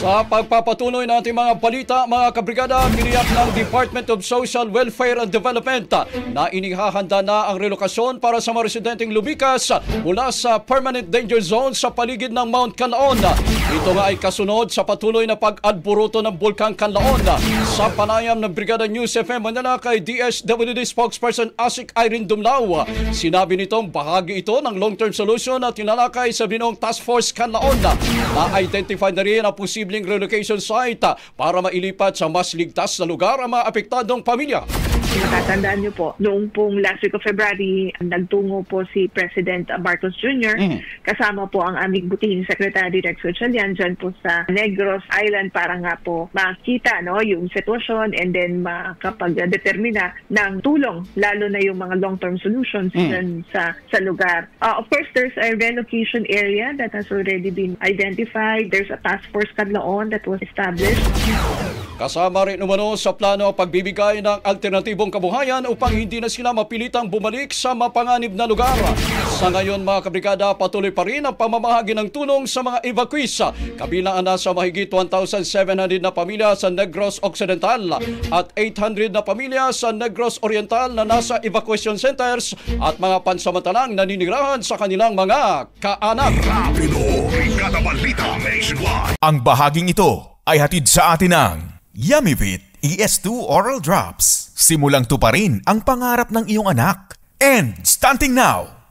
Sa pagpapatuloy ng ating mga balita, mga kabrigada, tiniyak ng Department of Social Welfare and Development na inihahanda na ang relokasyon para sa mga residenteng lumikas mula sa permanent danger zone sa paligid ng Mount Canlaon. Ito nga ay kasunod sa patuloy na pag-alburuto ng Bulkang Canlaon. Sa panayam ng Brigada News FM Manila kay DSWD spokesperson Asik Irene Dumlao, sinabi nitong bahagi ito ng long-term solution na tinalakay sa binong Task Force Canlaon na identify na rin ang posibleng relocation site para mailipat sa mas ligtas na lugar ang mga apektadong pamilya. Natatandaan niyo po, noong pong last week of February, nagtungo po si President Marcos Jr. Kasama po ang aming butihing Secretary Rex Gatchalian dyan po sa Negros Island para nga po makita yung sitwasyon and then makapag-determina ng tulong, lalo na yung mga long-term solutions dyan sa lugar. Of course, there's a relocation area that has already been identified. There's a task force Canlaon that was established. Kasama rin umano sa plano ang pagbibigay ng alternatibong kabuhayan upang hindi na sila mapilitang bumalik sa mapanganib na lugar. Sa ngayon mga kabrigada, patuloy pa rin ang pamamahagi ng tulong sa mga evacuees. Kabilang na sa mahigit 1,700 na pamilya sa Negros Occidental at 800 na pamilya sa Negros Oriental na nasa evacuation centers at mga pansamantalang naninirahan sa kanilang mga kaanak. Rapido, Brigada Balita Nationwide. Ang bahaging ito ay hatid sa atin ng Yumivit ES2 Oral Drops. Simulang tuparin ang pangarap ng iyong anak. And stunting now!